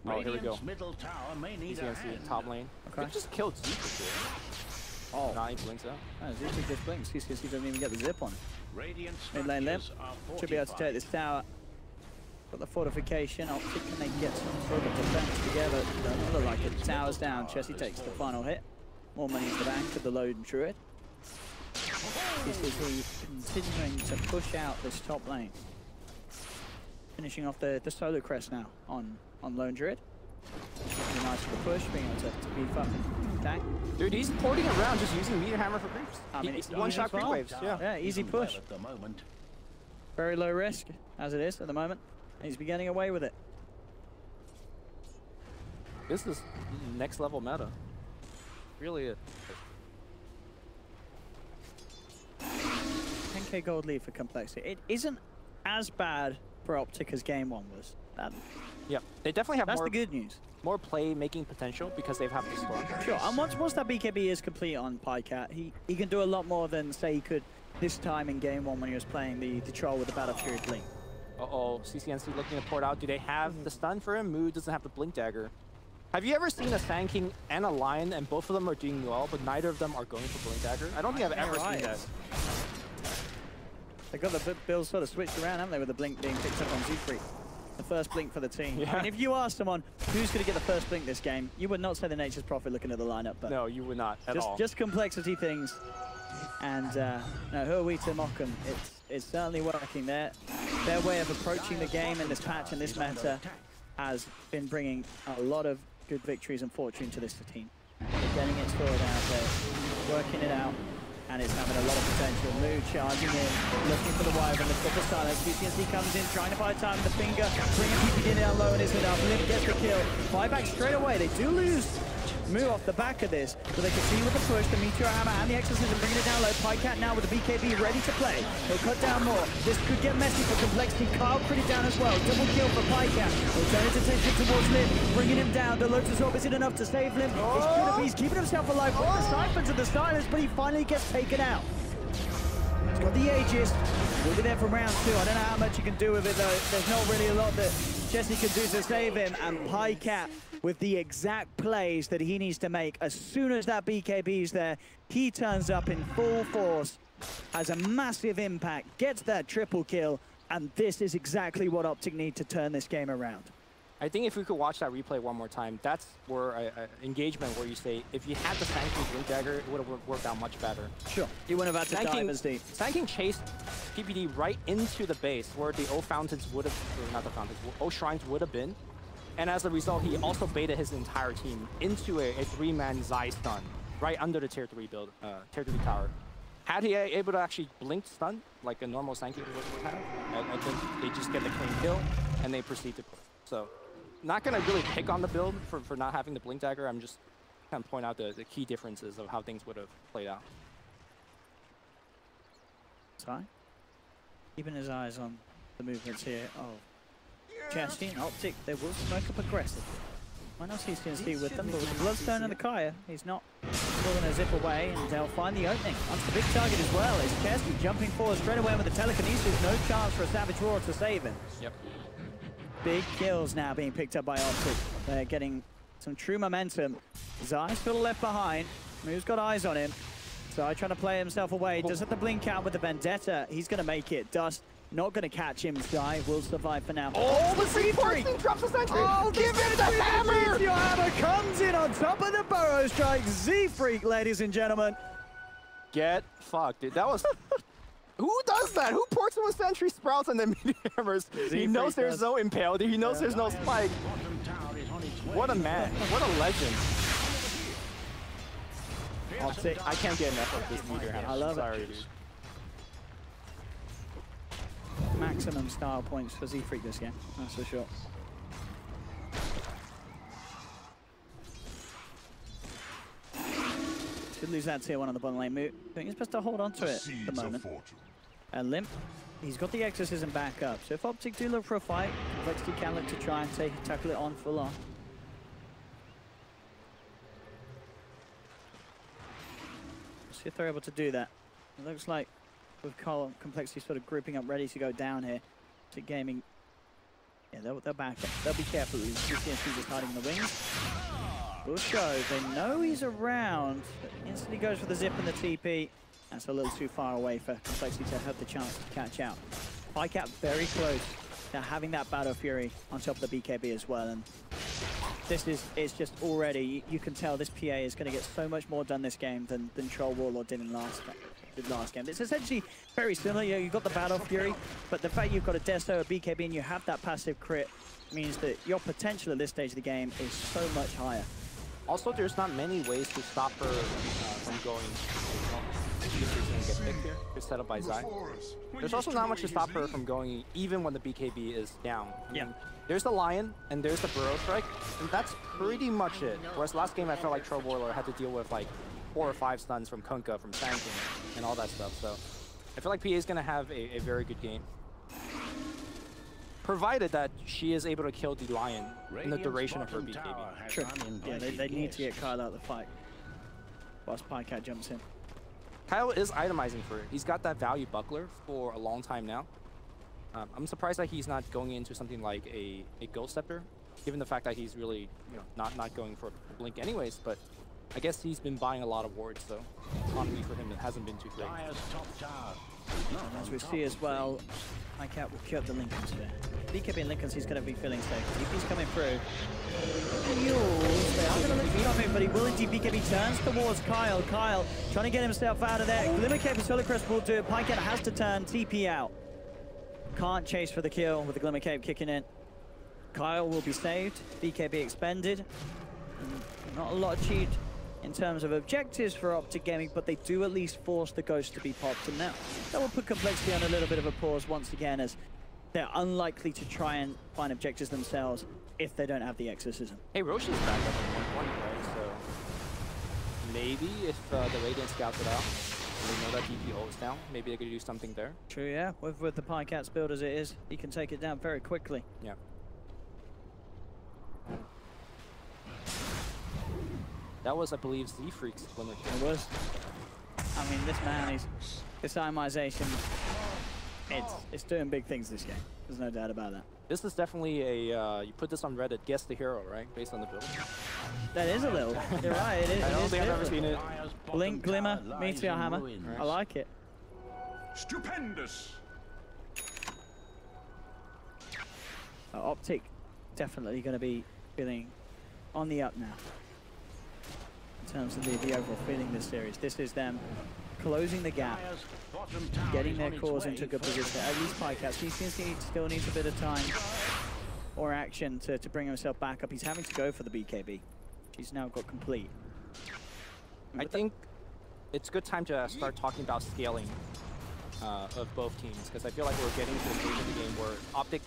Oh, here we go. Middle tower may need CCNC top lane. Okay. They just killed Zeke here. Oh. Nah, he blinks out. Oh, Zeke just blinks. CCNC doesn't even get the zip on it. Mid lane limp. Should be able to take this tower. Got the fortification. Optic, can they get some sort of defense together? Doesn't look like it. Tower's down. Chessie takes the final hit. More money in the bank to the Lone Druid. This is continuing to push out this top lane. Finishing off the solo crest now on Lone Druid. Really nice for the push, being able to beef up and tank. Dude, he's porting around just using Meteor Hammer for creeps. I mean, it's one-shot creep waves. Yeah, easy push. Very low risk, as it is at the moment. He's been getting away with it. This is next level meta. Really is. 10k gold lead for Complexity. It isn't as bad for Optic as game one was. Yeah, they definitely have That's the good news. More play-making potential because they've had the storm. Sure, and once that BKB is complete on PyCat, he can do a lot more than, say, he could this time in game one when he was playing the troll with the Battle Fury Blink. Uh-oh, CCNC looking to port out. Do they have the stun for him? Moo doesn't have the Blink Dagger. Have you ever seen a Sand King and a Lion, and both of them are doing well, but neither of them are going for Blink Dagger? I don't think I've ever seen that. They got the build sort of switched around, haven't they, with the Blink being picked up on Z-Freak. The first Blink for the team. Yeah. I mean, if you ask someone who's going to get the first Blink this game, you would not say the Nature's Prophet looking at the lineup. But no, you would not at all. Just complexity things. And no, who are we to mock them? It's certainly working. Their way of approaching the game in this patch and this meta has been bringing a lot of good victories and fortune to this team. They're getting it sorted out, they're working it out, and it's having a lot of potential. Moo charging in, looking for the Wyvern, the triple silence. BCNC comes in, trying to buy time with the finger, bringing PPD down low and isn't enough. Limp gets the kill. Buyback straight away. They do lose Moo off the back of this, but they can see with the push, the Meteor Hammer and the Exorcism bringing it down low. Pycat now with the BKB ready to play. He'll cut down more. This could get messy for Complexity. Kyle pretty down as well. Double kill for Pycat. Alternative attention towards Limp, bringing him down. The Lotus Orb isn't enough to save Limp. He's keeping himself alive with the Cypher to the silence, but he finally gets taken out. He's got the Aegis. We'll be there for round 2. I don't know how much you can do with it though. There's not really a lot that Jesse can do to save him, and Pycat with the exact plays that he needs to make. As soon as that BKB is there, he turns up in full force, has a massive impact, gets that triple kill, and this is exactly what Optic need to turn this game around. I think if we could watch that replay one more time, that's where engagement where you say, if you had the Sand King Blink Dagger, it would have worked out much better. Sure. You wouldn't have had to dive as deep. Sand King chased PPD right into the base where the O Fountains would have, or not the Fountains, O Shrines would have been. And as a result, he also baited his entire team into a 3-man Zai stun right under the tier 3 build, tier 3 tower. Had he able to actually blink stun like a normal Sand King would have, I think they just get the clean kill and they proceed to push. So, not gonna really pick on the build for not having the Blink Dagger. I'm just kind of point out the key differences of how things would have played out. Zai, keeping his eyes on the movements here of Jesse and Optic. They will smoke up aggressive. Might not see CNC with them, but with the Bloodstone and the Kaya, he's not going to zip away, and they'll find the opening. Onto the big target as well. It's Chesty jumping forward straight away with the telekinesis. No chance for a Savage Roar to save him. Yep. Big kills now being picked up by Optic. They're getting some true momentum. Zai still left behind. Moo's got eyes on him. Zai trying to play himself away. Does have to blink out with the Vendetta. He's going to make it. Dust not going to catch him. Zai will survive for now. Oh, the Z-Freak drops the sentry. Oh, give him the hammer! Your hammer comes in on top of the Burrow Strike. Z-Freak, ladies and gentlemen. Get fucked, dude. That was... Who does that? Who ports him with Sentry Sprouts and then Meteor Hammers? He knows there's no Impale. He knows there's no Spike. What a man. What a legend. Optic, I can't get enough of this Meteor Hammer. I love it. Sorry, dude. Maximum style points for Z-Freak this game, that's for sure. Should lose that tier 1 on the bottom lane. I think he's best to hold on to it at the moment. And Limp, he's got the Exorcism back up. So if Optic do look for a fight, Complexity can look to try and tackle it on full on. See if they're able to do that. It looks like with Complexity sort of grouping up, ready to go down here. Optic Gaming, yeah, they'll back up. They'll be careful. CNC just hiding in the wings. Bush goes. They know he's around. Instantly goes for the zip and the TP. That's a little too far away for Complexity to have the chance to catch out. Pycat very close to having that Battle Fury on top of the BKB as well. And this is, it's just already, you can tell this PA is going to get so much more done this game than Troll Warlord did in last game. It's essentially very similar. You know, you've got the Battle Fury, but the fact you've got a Desto, a BKB, and you have that passive crit means that your potential at this stage of the game is so much higher. Also, there's not many ways to stop her from going. She's going to get picked here. It's set up by Zai. There's also not much to stop her from going, even when the BKB is down. Yeah. There's the Lion, and there's the Burrow Strike, and that's pretty much it. Whereas last game, I felt like Troll Warlord had to deal with like 4 or 5 stuns from Kunkka, from Sand King, and all that stuff. So I feel like PA is going to have a very good game. Provided that she is able to kill the Lion in the duration of her BKB. Sure. Yeah, they need to get Kyle out of the fight whilst Pycat jumps in. Kyle is itemizing for it. He's got that value buckler for a long time now. I'm surprised that he's not going into something like a Ghost Scepter, given the fact that he's really not going for Blink anyways. But I guess he's been buying a lot of wards, so economy for him hasn't been too great. As we see as well, Cat will cut the Lincolns there. BKB and Lincolns, he's going to be feeling safe. If he's coming through, they are going to look from him, but he will indeed. BKB turns towards Kyle. Kyle trying to get himself out of there. Glimmer Cape and Solar Crest will do it. Cat has to turn TP out. Can't chase for the kill with the Glimmer Cape kicking in. Kyle will be saved. BKB expended. Not a lot achieved in terms of objectives for Optic Gaming, but they do at least force the Ghost to be popped. And now that will put Complexity on a little bit of a pause once again, as they're unlikely to try and find objectives themselves if they don't have the Exorcism. Hey, Roshi's back up at 120, right? So maybe if the Radiant scouts it out, and they know that DP holds down, maybe they could do something there. True, yeah. With the Pycat's build as it is, he can take it down very quickly. Yeah. That was, I believe, Z-Freak's Glimmer. It was. I mean, this man, this Imization, it's doing big things this game. There's no doubt about that. This is definitely a, you put this on Reddit, guess the hero, right? Based on the build. That is a little. You're right, it is. I don't think I've ever seen it. Blink, Glimmer, Meteor Hammer. Right. I like it. Stupendous! Optic definitely going to be feeling on the up now. In terms of the overall feeling this series. This is them closing the gap, getting their cores into good position. At least Pycat. CCNC still needs a bit of time or action to bring himself back up. He's having to go for the BKB. He's now got complete. I think it's a good time to start talking about scaling of both teams, because I feel like we're getting to a stage of the game where Optic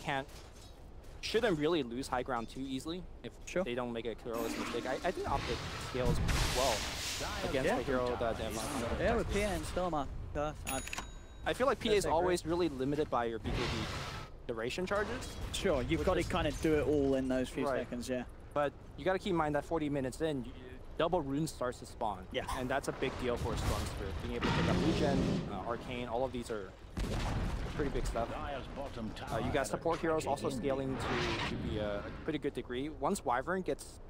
shouldn't really lose high ground too easily if they don't make a careless mistake. I think Optic scales well against the hero that they have. Yeah, with PA and Stoma. I feel like PA is always really limited by your BKB duration charges. Sure, you've got to kind of do it all in those few seconds, yeah. But you got to keep in mind that 40 minutes in, double rune starts to spawn. Yeah. And that's a big deal for a Stormster. Being able to pick up regen, arcane, all of these are pretty big stuff. You got support heroes also scaling to be a pretty good degree. Once Wyvern gets...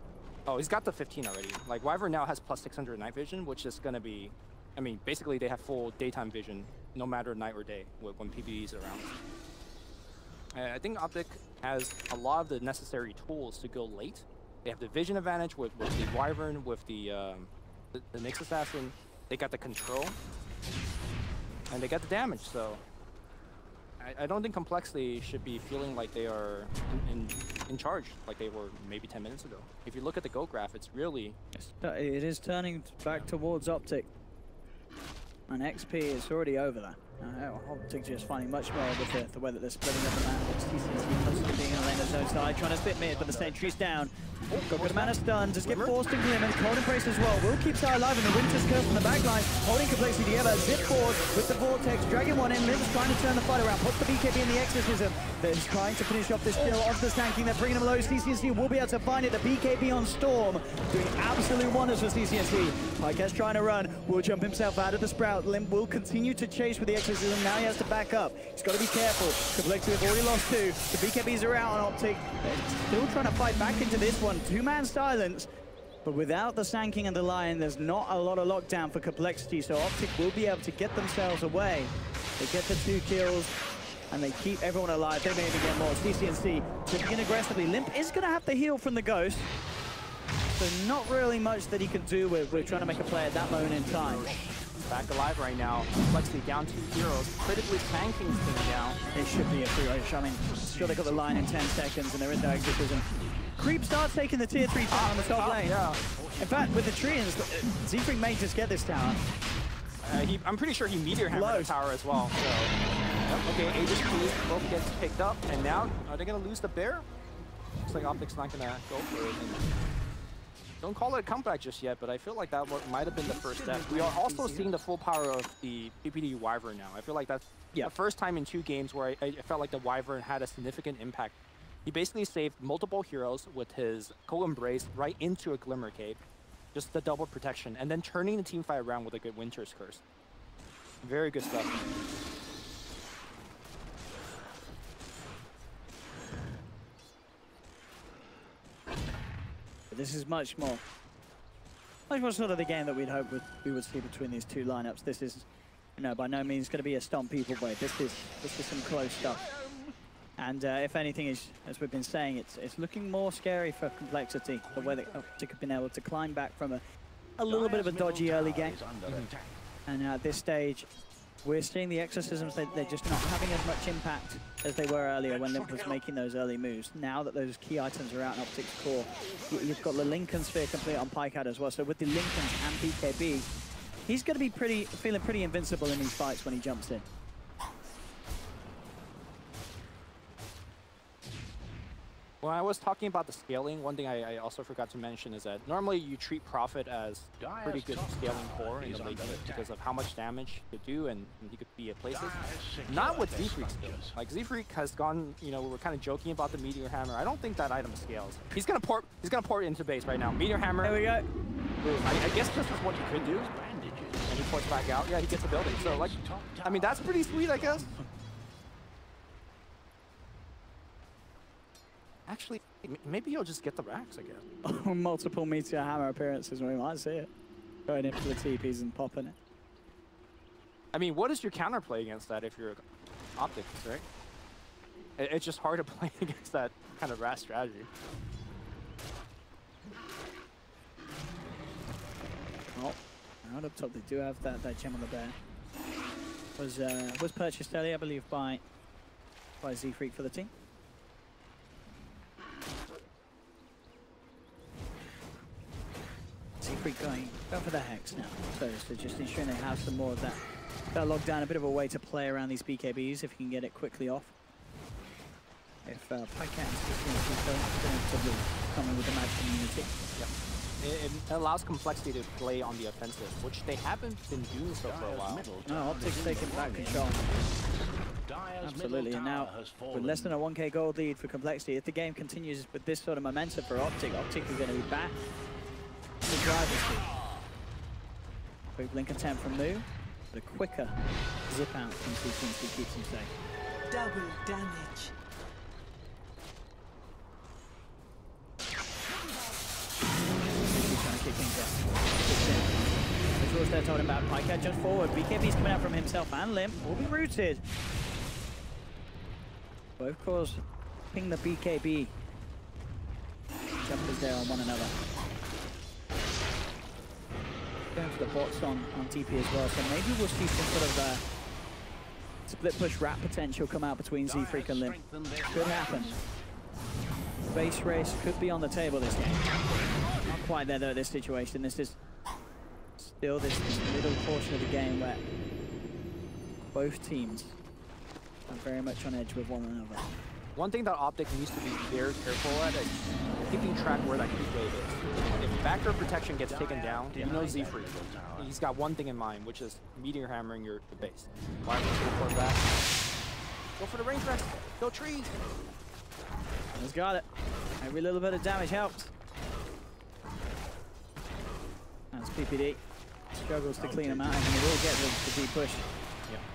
Oh, he's got the 15 already. Like, Wyvern now has plus 600 night vision, which is going to be... I mean, basically they have full daytime vision, no matter night or day, when PvE is around. I think Optic has a lot of the necessary tools to go late. They have the vision advantage with the Wyvern, with the Nyx Assassin. They got the control, and they got the damage, so... I don't think Complexity should be feeling like they are in charge like they were maybe 10 minutes ago. If you look at the go graph, it's really... It is turning back towards Optic. And XP is already over there. Optic just finding much more with the way that they're splitting up the map. TCC constantly being in the lane of zone side, trying to spit mid, but the sentry's down. Got good amount of stun, just get forced and Glim, and Cold Embrace as well. Will keep Star alive in the Winter's Curse from the back line, holding Complexity together. Zip forward with the Vortex, dragging one in. Lim's trying to turn the fight around, puts the BKB in the Exorcism. Then trying to finish off this kill onto the Stanking. They're bringing him low. CCNC will be able to find it. The BKB on Storm, doing absolute wonders for CCNC. Pycat's trying to run, will jump himself out of the Sprout. Lim will continue to chase with the Exorcism. Now he has to back up. He's got to be careful. Complexity have already lost two. The BKBs are out on Optic. They're still trying to fight back into this one. Two-man silence. But without the Sanking and the Lion, there's not a lot of lockdown for Complexity, so Optic will be able to get themselves away. They get the 2 kills, and they keep everyone alive. They may even get more. CCNC chipping in aggressively. Limp is going to have to heal from the Ghost, so not really much that he can do with trying to make a play at that moment in time. Back alive right now. Complexity down 2 heroes. Critically Sanking's thing down. It should be a free rush. I mean, sure they got the line in 10 seconds, and there is no exorcism. Creep starts taking the tier 3 tower on the top lane. Yeah. In fact, with the Treants, Z-Freak may just get this tower. I'm pretty sure he Meteor Hammered the tower as well. So. Okay, Aegis Police both gets picked up, and now are they going to lose the bear? Looks like Optic's not going to go for it. And don't call it a comeback just yet, but I feel like that might have been the first step. We are also seeing the full power of the PPD Wyvern now. I feel like that's the first time in 2 games where I felt like the Wyvern had a significant impact. He basically saved multiple heroes with his Co-Embrace right into a Glimmer Cape. Just the double protection, and then turning the team fight around with a good Winter's Curse. Very good stuff. But this is much more sort of the game that we'd hope we would see between these two lineups. This is, you know, by no means going to be a stomp people way. This is some close stuff. And if anything, as we've been saying, it's looking more scary for Complexity, the way that Optic have been able to climb back from a little bit of a dodgy early game. And at this stage, we're seeing the exorcisms, they're just not having as much impact as they were earlier when Limp was making those early moves. Now that those key items are out in Optic's core, you've got the Lincoln Sphere complete on Pycat as well. So with the Lincolns and BKB, he's going to be feeling pretty invincible in these fights when he jumps in. When I was talking about the scaling, one thing I also forgot to mention is that normally you treat Prophet as pretty good scaling core in the late game because of how much damage he could do and he could be at places. Not with Z-Freak still. Like Z-Freak has gone, you know, we were kind of joking about the Meteor Hammer. I don't think that item scales. He's gonna port it into base right now. Meteor Hammer. There we go. I guess this is what he could do. And he ports back out. Yeah, he gets the building. So like, I mean, that's pretty sweet, I guess. Actually, maybe he'll just get the racks again. Multiple Meteor Hammer appearances, we might see it. Going in for the TPs and popping it. I mean, what is your counterplay against that if you're Optic, right? It's just hard to play against that kind of rat strategy. Oh, right up top, they do have that gem on the bear. Was purchased earlier, I believe, by Z-Freak for the team. Z-Freak going for the Hex now. So just ensuring they have some more of that lockdown, a bit of a way to play around these BKBs if you can get it quickly off. If Pycat and come in with the magic immunity. Yep. It allows Complexity to play on the offensive, which they haven't been doing so for a while. No, Optic's taking back control. Absolutely, and now with less than a 1k gold lead for Complexity, if the game continues with this sort of momentum for Optic are going to be back in the driver's seat. Quick blink attempt from Moo, but a quicker zip out from CCNC keeps him safe. Double damage. Trying to kick things up. Visuals there told him about Pycat just forward. BKB's coming out from himself and Limp will be rooted. Both cores ping the BKB. Jumpers there on one another. Going for the bots on TP as well, so maybe we'll see some sort of split push rat potential come out between Z-Freak and Limp. Could happen. Base race could be on the table this game. Not quite there though, this situation. This is still this middle portion of the game where both teams are very much on edge with one another. One thing that Optic needs to be very careful at is keeping track where that creep wave is. If backdoor protection gets taken down, you know Z-Freak. He's got one thing in mind, which is Meteor Hammering the base. Wireless will pull back. Go for the range rest. Go trees. He's got it. Every little bit of damage helps. That's PPD. Struggles to clean him out, and he will get the deep push.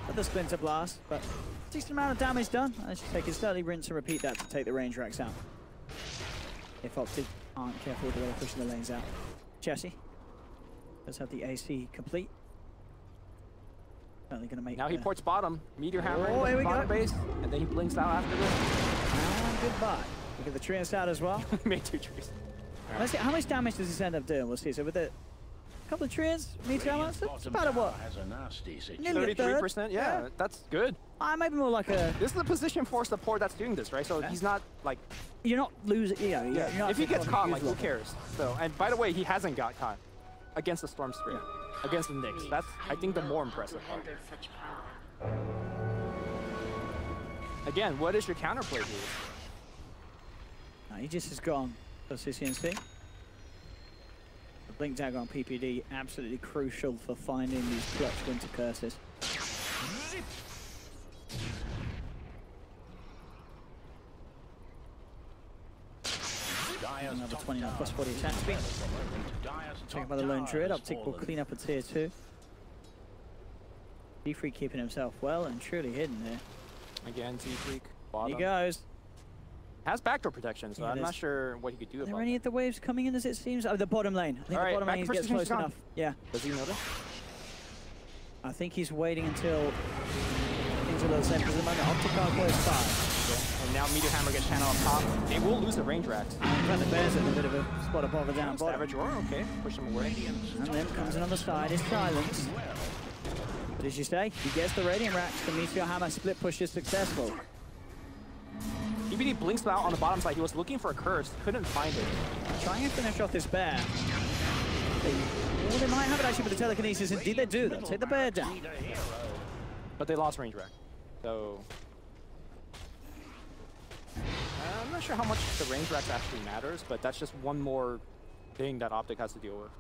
With the Splinter Blast, but decent amount of damage done. As you say, can certainly rinse and repeat that to take the range racks out. If Optic aren't careful with the way they're pushing the lanes out. Jesse does have the AC complete. Certainly going to make. Now he ports bottom. Meteor Hammer in the bottom base, and then he blinks out after this. And goodbye. Look at the tree out as well. Made 2 trees. Let's see, how much damage does this end up doing? We'll see. So with the couple of trees, Meteor Hammer, it's about a what? Nearly 33%, yeah, that's good. Maybe more like a... This is the position for support that's doing this, right? So he's not, like... You're not losing, you know, you're not if he gets caught, like, who cares? So, and by the way, he hasn't got caught against the Storm Spirit, against the Nyx. That's, I think, the more impressive part. Again, what is your counterplay here? He just has gone for CCNC. The Blink Dagger on PPD, absolutely crucial for finding these clutch Winter Curses. Another 29 plus 40 attack speed. Check by the Lone Druid. Optic will clean up a tier 2. Z-Freak keeping himself well and truly hidden here. Again, Z-Freak. He goes. Has backdoor protection, so I'm not sure what he could do about it. Are there any of the waves coming in as it seems? Oh, the bottom lane. I think the bottom lane gets close enough. Yeah. Does he notice? I think he's waiting until things are a little safe because at the moment Optic are close 5. And now Meteor Hammer gets channel up top. They will lose the range racks. In fact, the Bears in a bit of a spot of bother down bottom. Savage Roar, okay. Push him away. And then comes in on the side, is Silence. What did you say? He gets the Radiant racks. The Meteor Hammer split push is successful. PPD blinks out on the bottom side. He was looking for a curse, couldn't find it. Trying to finish off this bear. Well, they might have it actually with the telekinesis. Indeed, they do. They'll take the bear down. But they lost range rack. So I'm not sure how much the range racks actually matters, but that's just one more thing that Optic has to deal with.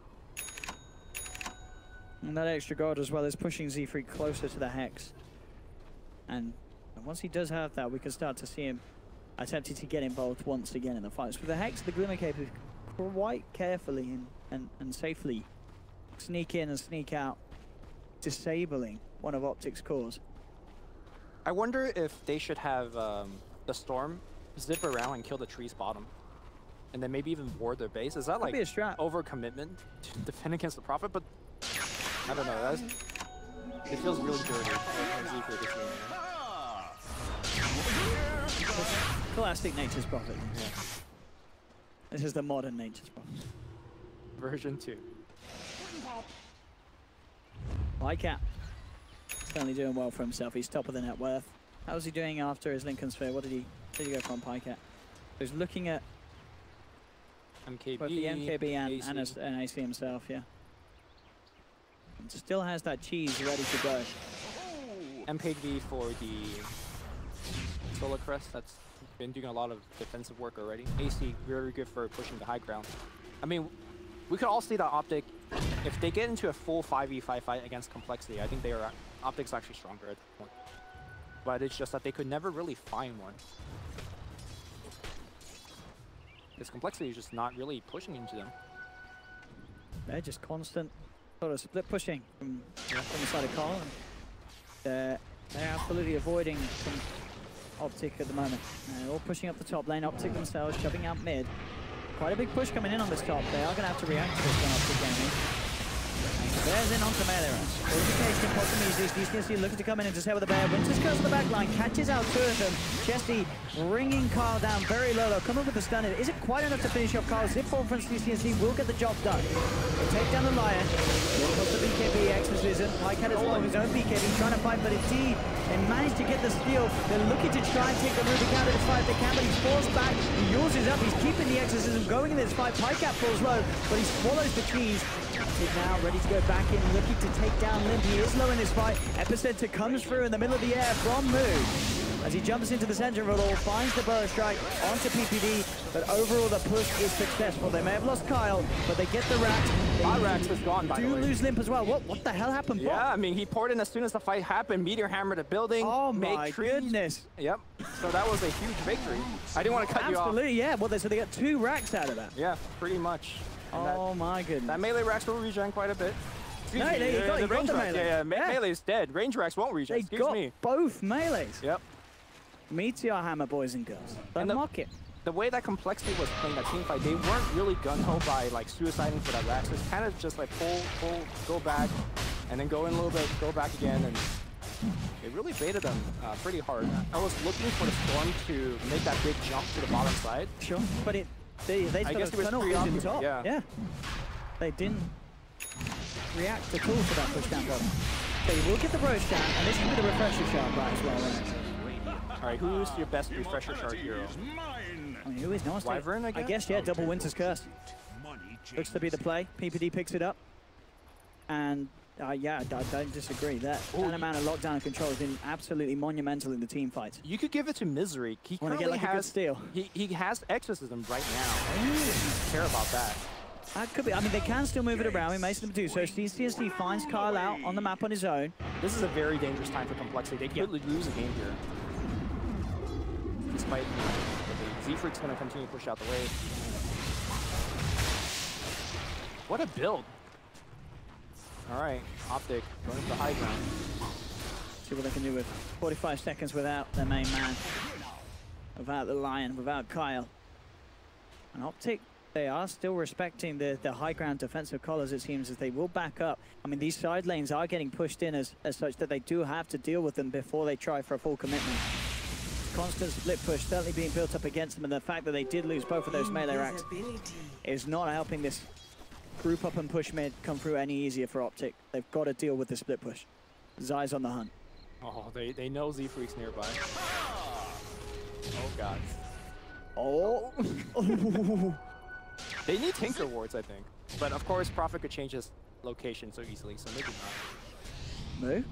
And that extra guard as well is pushing Z3 closer to the Hex. And once he does have that, we can start to see him attempting to get involved once again in the fights. With the Hex, the Glimmer Cape is quite carefully and safely sneak in and sneak out, disabling one of Optic's cores. I wonder if they should have the Storm zip around and kill the tree's bottom. And then maybe even ward their base. Is that like overcommitment to defend against the Prophet? But I don't know. It feels really dirty. Classic Nature's Prophet. Yeah. This is the modern Nature's Prophet. Version 2. Pycat. Certainly doing well for himself. He's top of the net worth. How's he doing after his Lincoln Sphere? What did he go from Pycat? He's looking at MKB, both the MKB and AC himself, yeah. And still has that cheese ready to go. MKB for the Solar Crest. That's been doing a lot of defensive work already. AC very good for pushing the high ground. I mean, we could all see that Optic, if they get into a full 5v5 fight against Complexity, I think Optic's actually stronger at that point. But it's just that they could never really find one. This Complexity is just not really pushing into them. They're just constant sort of split pushing from the side of Carl. They're absolutely avoiding from Optic at the moment. They're all pushing up the top lane. Optic themselves shoving out mid. Quite a big push coming in on this top. They are going to have to react to this one Optic enemy. Bears in onto melee rush. Fortification, bottom easy. DCNC looking to come in and disable the bear. Winter's Curse on the back line, catches out two of them. Chesty bringing Carl down very low. They'll come up with the stun. Is it quite enough to finish off Carl? Zip forward from DCNC will get the job done. They take down the Lion. Here comes the BKB exorcism. Pycat as well, his own BKB trying to fight, but indeed they managed to get the steal. They're looking to try and take the Rubik out of this fight if they can, but he's forced back. He yours is up. He's keeping the exorcism going in this fight. Pycat falls low, but he swallows the keys. He's now ready to go back in, looking to take down Limp. He is low in this fight. Epicenter comes through in the middle of the air from Moo. As he jumps into the center of it all, finds the Burrow Strike onto PPD, but overall the push is successful. They may have lost Kyle, but they get the Rax. Rax is gone, by the way. Do lose Limp as well. What the hell happened? Yeah, I mean, he poured in as soon as the fight happened. Meteor Hammer the building. Oh my goodness. Yep. So that was a huge victory. I didn't want to cut you off. Absolutely, yeah. Well, so they got 2 Rax out of that. Yeah, pretty much. Oh my goodness. That melee Rax will regen quite a bit. No, he got the melee. Yeah, melee's dead. Range Rax won't regen. They got both melees. Yep. Meteor Hammer, boys and girls. Don't mock it. The way that Complexity was playing that team fight, they weren't really gun-ho by like suiciding for that Rax. It's kind of just like pull, go back, and then go in a little bit, go back again, and it really baited them pretty hard. I was looking for the Storm to make that big jump to the bottom side. Sure, but they I guess it was in top. Yeah. They didn't react at all to that push down bottom. They will get the roast down, and this can be the refresher shard right as well. All right, who's your best refresher shard hero? I mean, who is not? Wyvern, I guess? Yeah, double Winter's Curse. Looks to be the play. PPD picks it up. And yeah, I don't disagree. That amount of lockdown and control has been absolutely monumental in the team fights. You could give it to Misery. He currently has a good steal. He has Exorcism right now. I don't care about that. That could be. I mean, they can still move it around. We may see them do so. CCSD finds Kyle out on the map on his own. This is a very dangerous time for Complexity. They could lose a game here. Despite Z-Freak's going to continue to push out the wave. What a build. All right, Optic going to the high ground. See what they can do with 45 seconds without their main man. without the Lion, without Kyle. And Optic, they are still respecting the high ground defensive collars, it seems, as they will back up. I mean, these side lanes are getting pushed in as such that they do have to deal with them before they try for a full commitment. Constant split push certainly being built up against them, and the fact that they did lose both of those melee racks is not helping this group up and push mid come through any easier for Optic. They've got to deal with the split push. Zai's on the hunt. Oh, they know Z-Freak's nearby. Oh, God. Oh. They need Tinker Wards, I think. But, of course, Prophet could change his location so easily, so maybe not. Move?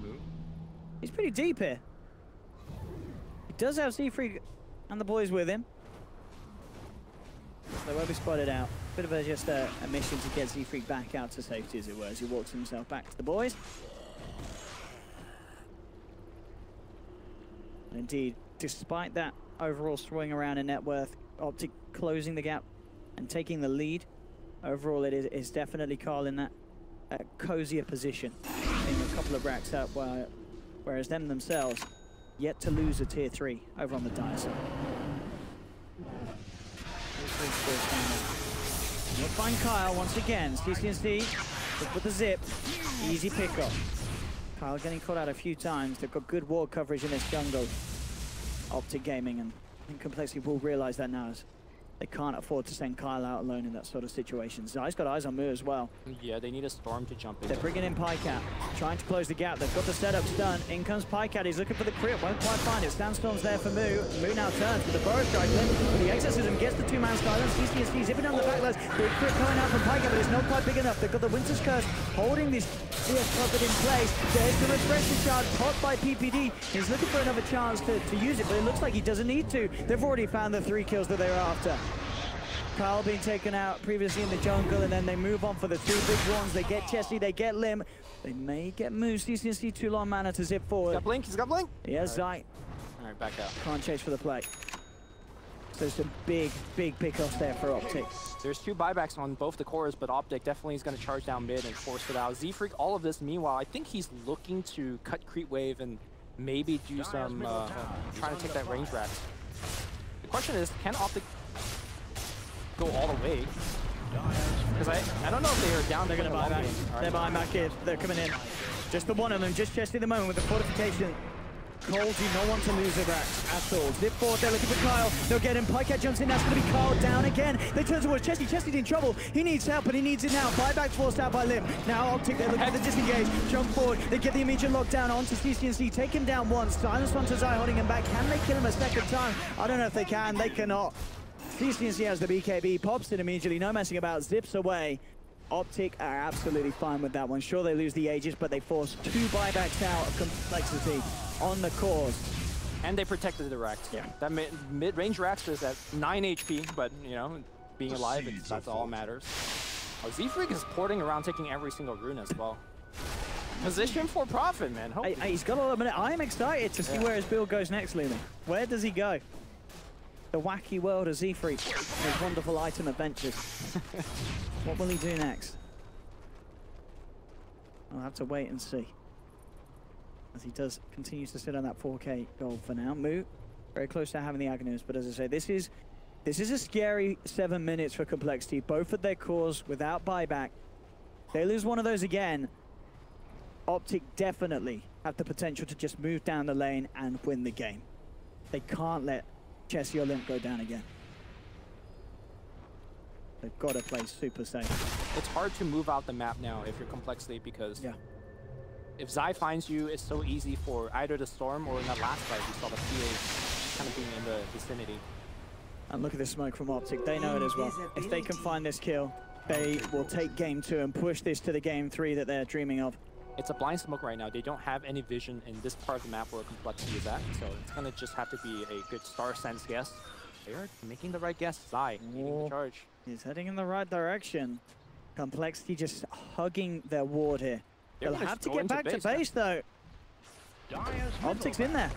He's pretty deep here. He does have Z-Freak and the boys with him. They won't be spotted out. Bit of just a mission to get Z-Freak back out to safety, as it were, as he walks himself back to the boys. And indeed, despite that overall swing around in net worth, Optic closing the gap and taking the lead. Overall, it is definitely Carl in that cozier position, being a couple of racks up, whereas them themselves yet to lose a tier 3 over on the dire side. We'll find Kyle once again. CCNC with the zip. Easy pickup. Kyle getting caught out a few times. They've got good ward coverage in this jungle. Optic Gaming, and I think Complexity will realize that now, as they can't afford to send Kyle out alone in that sort of situation. Zai's got eyes on Mu as well. Yeah, they need a Storm to jump in. They're bringing in Pycat, trying to close the gap. They've got the setups done. In comes Pycat. He's looking for the crit. Won't quite find it. Sandstorm's there for Mu. Mu now turns with the Burrow Strike. The Exorcism gets the 2-man silence. CCSC zipping on the backlash. Big crit coming out from Pycat, but it's not quite big enough. They've got the Winter's Curse holding this CS puppet in place. There's the refreshing charge popped by PPD. He's looking for another chance to use it, but it looks like he doesn't need to. They've already found the 3 kills that they were after. Kyle being taken out previously in the jungle, and then they move on for the 2 big ones. They get Chessie, they get Lim. They may get Moose. CCNC too long mana to zip forward. He's got Blink, he's got Blink. Yeah, Zai. All right, back out. Can't chase for the play. So some big pickoffs there for Optic. There's 2 buybacks on both the cores, but Optic definitely is going to charge down mid and force it out. Z-Freak, all of this, meanwhile, I think he's looking to cut creep wave and maybe do some, trying to take that range rack. The question is, can Optic go all the way? Because I don't know if they are down. They're going to buy back. Right. They're buying back here. They're coming in. Just the one of them, just Chessie at the moment with the fortification. Cole do not want to lose a rack at all. Zip forward, they're looking for Kyle. They'll get him. Pycat jumps in. That's going to be Kyle down again. They turn towards Chessie. Chessie's in trouble. He needs help, but he needs it now. Buyback forced out by Lim. Now Optic, they're looking at the disengage. Jump forward. They get the immediate lockdown onto CCNC. Take him down once. Silence onto Zai, holding him back. Can they kill him a second time? I don't know if they can. They cannot. CCNC has the BKB. Pops it immediately. No messing about. Zips away. Optic are absolutely fine with that one. Sure, they lose the Aegis, but they force 2 buybacks out of Complexity on the cores. And they protected the Rax. Yeah. That mid-range Rax is at 9 HP, but, you know, being alive, that's all that matters. Oh, Z-Freak is porting around, taking every single rune as well. Position for Prophet, man. He's got a lot of minute. I'm excited to see where his build goes next, Lumi. Where does he go? The wacky world of Z-Freak, his wonderful item adventures. What will he do next? I'll have to wait and see. As he continues to sit on that 4K gold for now. Mu, very close to having the Aghanim's, but as I say, this is a scary 7 minutes for Complexity. Both at their cores without buyback. They lose one of those again. Optic definitely have the potential to just move down the lane and win the game. They can't let Chessie or Limp go down again. They've got to play super safe. It's hard to move out the map now if you're Complexity, because if Zai finds you, it's so easy for either the Storm or in that last fight, we saw the PA kind of being in the vicinity. And look at this smoke from Optic. They know it as well. If they can find this kill, they will take game 2 and push this to the game 3 that they're dreaming of. It's a blind smoke right now. They don't have any vision in this part of the map where Complexity is at, so it's going to just have to be a good star sense guess. They are making the right guess. Zai leading the charge. He's heading in the right direction. Complexity just hugging their ward here. They'll have to get back to base, though. Optic's in there.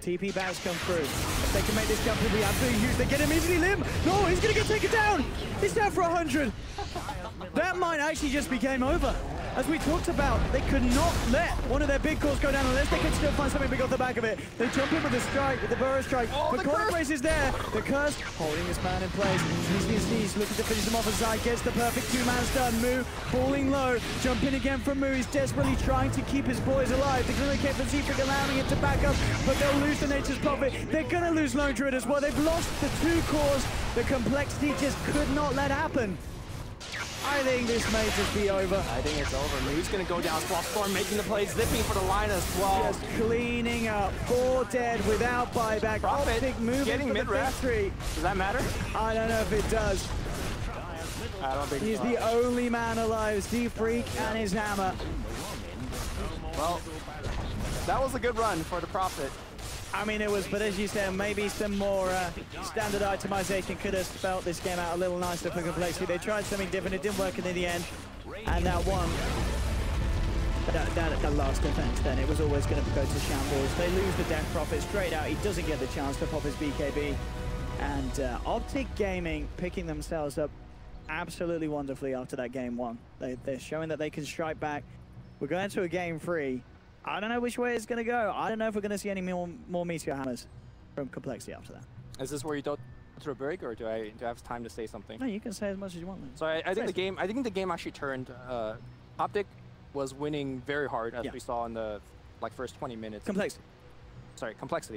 TP bags come through. If they can make this jump, it'll be absolutely huge. They get him easily. Lim! No, he's going to get taken down! He's down for 100! That might actually just be game over. As we talked about, they could not let one of their big calls go down unless they could still find something big off the back of it. They jump in with the strike, with the burrow strike. Oh, but Corner Brace is there. The curse holding this man in place. He's looking to finish him off aside. Gets the perfect two-man stun. Moo falling low. Jump in again from Moo. He's desperately trying to keep his boys alive. They're going to keep the Z-Freak allowing it to back up, but they'll lose the Nature's Prophet. They're going to lose Lone Druid as well. They've lost the two cores. The complexity just could not let happen. I think this may just be over. I think it's over. Moo's going to go down. Swap Storm making the play, zipping for the line as well. Just cleaning up. 4 dead without buyback. Prophet Optic moving getting mid-rest. Does that matter? I don't know if it does. I don't think He's so. the only man alive. Z-Freak and his hammer. Well, that was a good run for the Prophet. I mean, it was, but as you said, maybe some more standard itemization could have spelt this game out a little nicer for complexity. They tried something different, it didn't work in the end. And that one, that last defense then, it was always going to go to shambles. They lose the Death Prophet straight out. He doesn't get the chance to pop his BKB. And Optic Gaming picking themselves up absolutely wonderfully after that game 1. They're showing that they can strike back. We're going to a game 3. I don't know which way it's going to go. I don't know if we're going to see any more Meteor Hammers from complexity after that. Is this where you go to a break, or do I have time to say something? No, you can say as much as you want. Man. So I think the game actually turned. Optic was winning very hard, as we saw in the first 20 minutes. Complexity. Sorry, complexity.